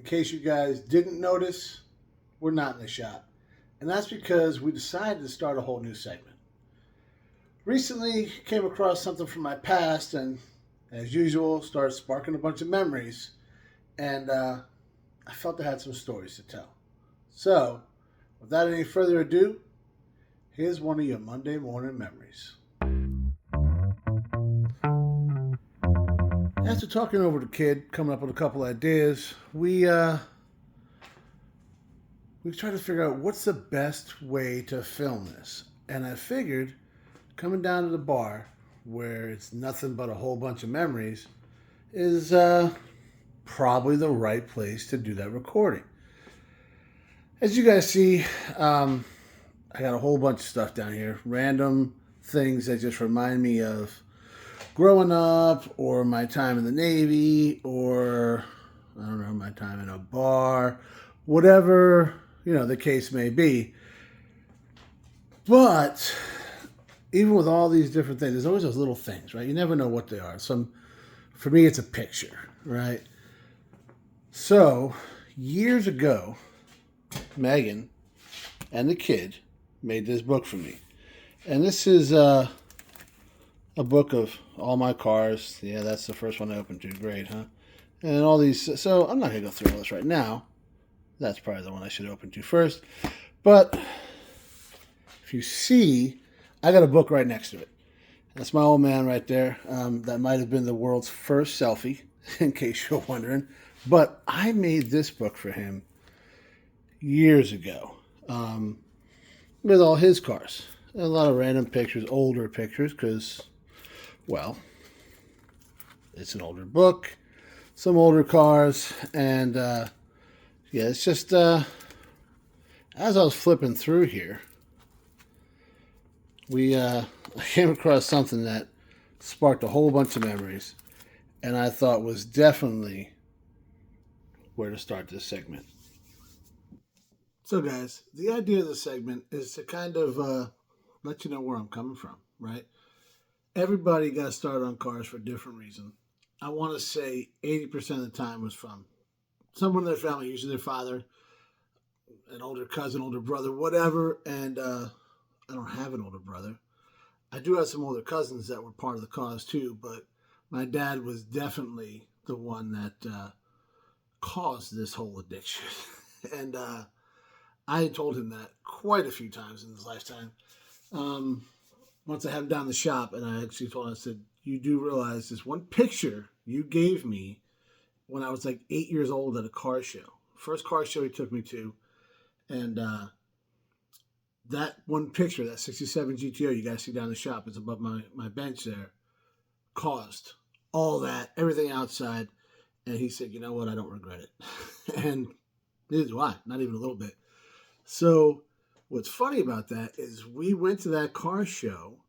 In case you guys didn't notice, we're not in the shop. And that's because we decided to start a whole new segment. Recently came across something from my past and, as usual, started sparking a bunch of memories. And I felt I had some stories to tell. So, without any further ado, here's one of your Monday morning memories. After talking over the kid, coming up with a couple ideas, we tried to figure out what's the best way to film this. And I figured coming down to the bar where it's nothing but a whole bunch of memories is probably the right place to do that recording. As you guys see, I got a whole bunch of stuff down here. Random things that just remind me of growing up or my time in the Navy or, I don't know, my time in a bar, whatever, the case may be. But even with all these different things, there's always those little things, right? You never know what they are. For me, it's a picture, right? So, years ago, Megan and the kid made this book for me. And this is a book of all my cars. Yeah, that's the first one I opened to. Great, huh? And all these. So, I'm not going to go through all this right now. That's probably the one I should open to first. But if you see, I got a book right next to it. That's my old man right there. That might have been the world's first selfie, in case you're wondering. But I made this book for him years ago with all his cars. A lot of random pictures, older pictures, because, well, it's an older book, some older cars, and yeah, it's just, as I was flipping through here, I came across something that sparked a whole bunch of memories, and I thought was definitely where to start this segment. So, guys, the idea of the segment is to kind of let you know where I'm coming from, right? Everybody got started on cars for a different reason. I want to say 80% of the time was from someone in their family, usually their father, an older cousin, older brother, whatever. And I don't have an older brother. I do have some older cousins that were part of the cause too, but my dad was definitely the one that caused this whole addiction. And I had told him that quite a few times in his lifetime. Once I had him down the shop, and I actually told him, I said, you do realize this one picture you gave me when I was like 8 years old at a car show. First car show he took me to. And that one picture, that 67 GTO you guys see down the shop, is above my bench there, caused all that, everything outside. And he said, you know what, I don't regret it. And neither do I, not even a little bit. So what's funny about that is we went to that car show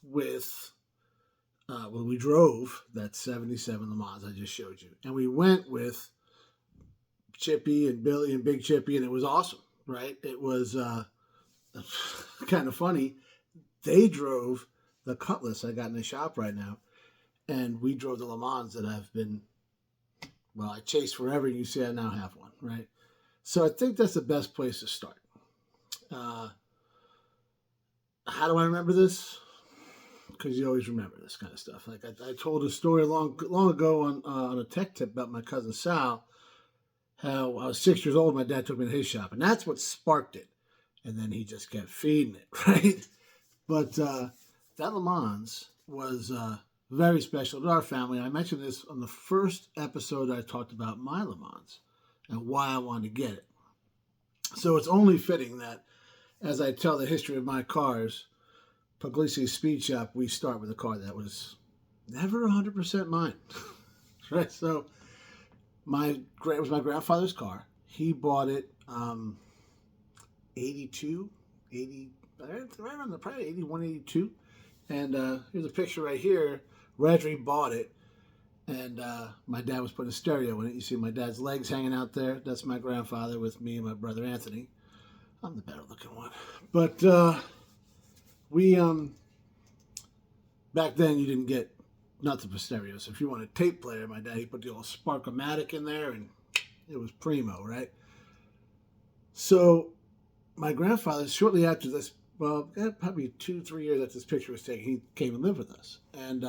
with, when we drove that 77 LeMans I just showed you. And we went with Chippy and Billy and Big Chippy, and it was awesome, right? It was kind of funny. They drove the Cutlass I got in the shop right now, and we drove the LeMans that I chased forever. You see I now have one, right? So I think that's the best place to start. How do I remember this? Because you always remember this kind of stuff. Like I told a story long ago on a tech tip about my cousin Sal, how I was 6 years old, my dad took me to his shop, and that's what sparked it. And then he just kept feeding it, right? But that LeMans was very special to our family. I mentioned this on the first episode I talked about my LeMans and why I wanted to get it. So it's only fitting that as I tell the history of my cars, Pugliese Speed Shop, we start with a car that was never 100% mine. Right? So it was my grandfather's car. He bought it 82, 80, right around probably 81, 82. And here's a picture right here. Redry bought it. And my dad was putting a stereo in it. You see my dad's legs hanging out there. That's my grandfather with me and my brother Anthony. I'm the better looking one. But we, back then you didn't get nothing for stereo. So if you want a tape player, my dad, he put the old Spark-O-Matic in there and It was primo, right? So my grandfather, shortly after this, well, probably 2, 3 years after this picture was taken, he came and lived with us. And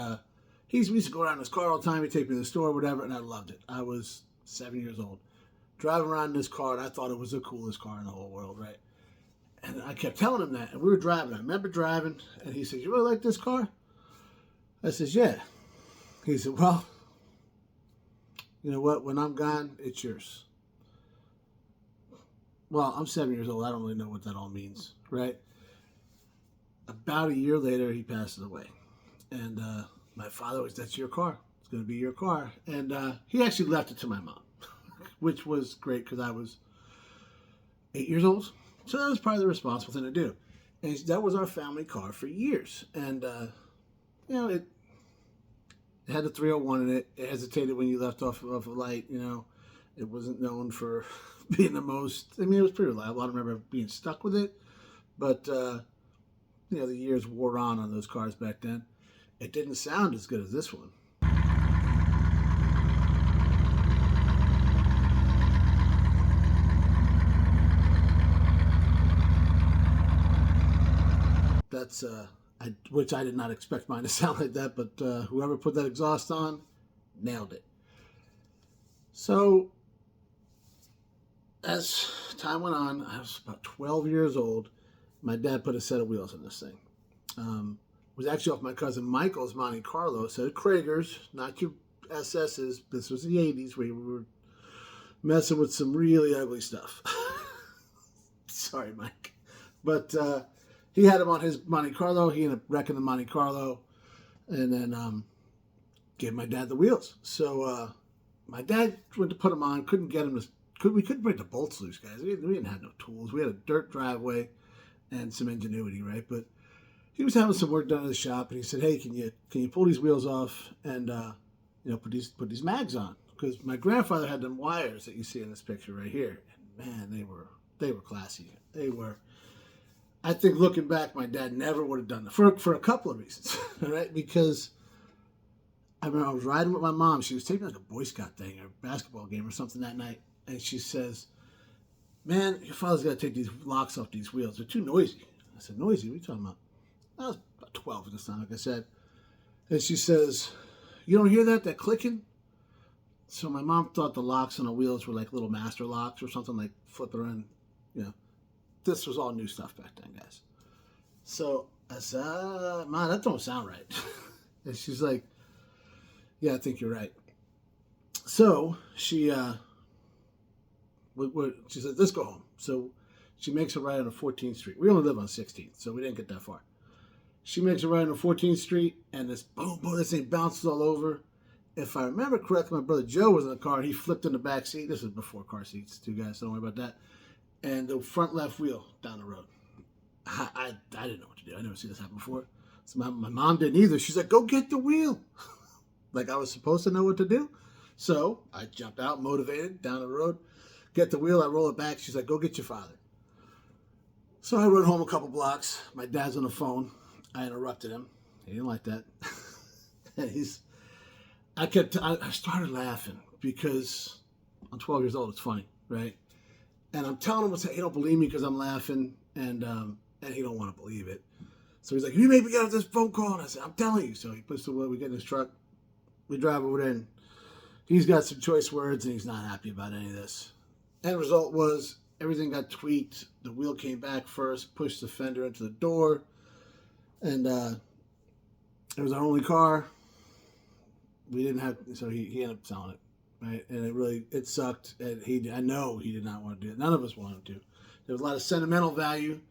we used to go around in his car all the time. He'd take me to the store, whatever, and I loved it. I was 7 years old, driving around in this car, and I thought it was the coolest car in the whole world, right? And I kept telling him that, and we were driving. I remember driving, and he said, "You really like this car?" I said, "Yeah." He said, "Well, you know what? When I'm gone, it's yours." Well, I'm 7 years old. I don't really know what that all means, right? About a year later, he passes away. And my father was, "That's your car. It's going to be your car." And he actually left it to my mom, which was great because I was 8 years old. So that was probably the responsible thing to do. And that was our family car for years. And, it had the 301 in it. It hesitated when you left off of a light, It wasn't known for being the most, it was pretty reliable. I don't remember being stuck with it. But, the years wore on those cars back then. It didn't sound as good as this one. That's which I did not expect mine to sound like that, but whoever put that exhaust on nailed it. So as time went on, I was about 12 years old. My dad put a set of wheels on this thing. It was actually off my cousin Michael's Monte Carlo, so Kragers, not your SS's. This was the 80s where we were messing with some really ugly stuff. Sorry, Mike. But he had him on his Monte Carlo. He ended up wrecking the Monte Carlo and then gave my dad the wheels. So my dad went to put them on, couldn't get them we couldn't break the bolts loose, guys. We didn't have no tools. We had a dirt driveway and some ingenuity, right? But he was having some work done in the shop, and he said, "Hey, can you pull these wheels off and put these mags on?" Because my grandfather had them wires that you see in this picture right here, and man, they were classy. They were. I think looking back, my dad never would have done that for a couple of reasons, right? Because I remember I was riding with my mom. She was taking like a Boy Scout thing or a basketball game or something that night, and she says, "Man, your father's got to take these locks off these wheels. They're too noisy." I said, "Noisy? What are you talking about?" I was about 12 at this time, like I said. And she says, "You don't hear that clicking?" So my mom thought the locks on the wheels were like little master locks or something, like flipping around. This was all new stuff back then, guys. So I said, "Mom, that don't sound right." And she's like, "Yeah, I think you're right." So she said, "Let's go home." So she makes a ride on 14th Street. We only live on 16th, so we didn't get that far. She makes a ride on 14th Street, and this boom, this thing bounces all over. If I remember correctly, my brother Joe was in the car. He flipped in the back seat. This was before car seats, too, guys, so don't worry about that. And the front left wheel down the road. I didn't know what to do. I never seen this happen before. So my mom didn't either. She's like, "Go get the wheel." Like I was supposed to know what to do. So I jumped out, motivated, down the road, get the wheel. I roll it back. She's like, "Go get your father." So I run home a couple blocks. My dad's on the phone. I interrupted him. He didn't like that. And I started laughing because I'm 12 years old. It's funny, right? And I'm telling him, he don't believe me because I'm laughing, and he don't want to believe it. So he's like, "You made me get off this phone call." And I said, "I'm telling you." So he puts the wheel, we get in his truck, we drive over there, and he's got some choice words, and he's not happy about any of this. End result was everything got tweaked. The wheel came back first, pushed the fender into the door, and it was our only car. We didn't have, so he ended up selling it. Right? And it sucked. And I know he did not want to do it. None of us wanted to. There was a lot of sentimental value.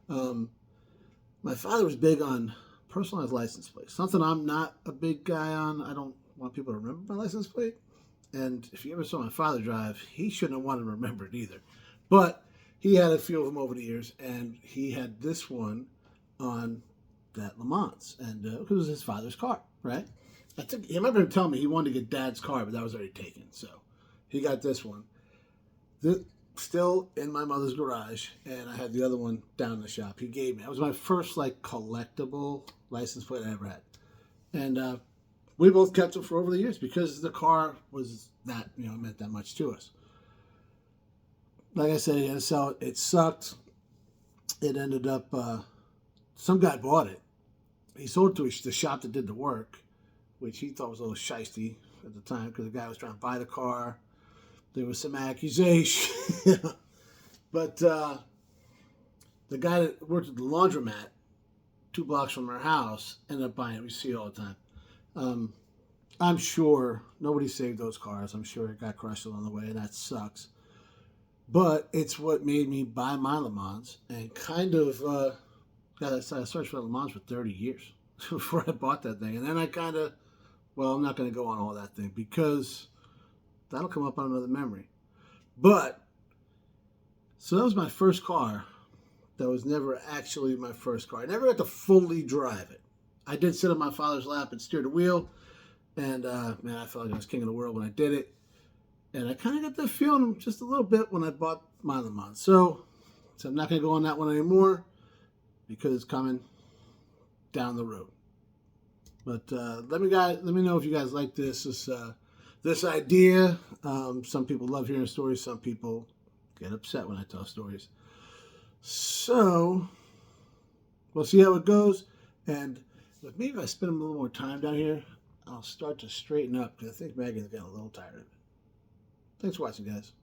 My father was big on personalized license plates. Something I'm not a big guy on. I don't want people to remember my license plate. And if you ever saw my father drive, he shouldn't have wanted to remember it either. But he had a few of them over the years, and he had this one on that LeMans, and it was his father's car, right? He remember him telling me he wanted to get Dad's car, but that was already taken. So he got this one. Still in my mother's garage, and I had the other one down in the shop. He gave me. That was my first collectible license plate I ever had, and we both kept it for over the years because the car was that meant that much to us. like I said, he had to sell it. It sucked. It ended up, some guy bought it. He sold it to the shop that did the work, which he thought was a little shisty at the time because the guy was trying to buy the car. There was some accusation. But the guy that worked at the laundromat 2 blocks from our house ended up buying it. We see it all the time. I'm sure nobody saved those cars. I'm sure it got crushed along the way, and that sucks. But it's what made me buy my Le Mans and kind of I searched for Le Mans for 30 years before I bought that thing. And then I kind of, well, I'm not going to go on all that thing because that'll come up on another memory. But, so that was my first car. That was never actually my first car. I never got to fully drive it. I did sit on my father's lap and steer the wheel. And, man, I felt like I was king of the world when I did it. And I kind of got that feeling just a little bit when I bought my Le Mans. So I'm not going to go on that one anymore because it's coming down the road. But let me know if you guys like this idea. Some people love hearing stories. Some people get upset when I tell stories. So we'll see how it goes. And maybe if I spend a little more time down here, I'll start to straighten up because I think Megan's getting a little tired of it. Thanks for watching, guys.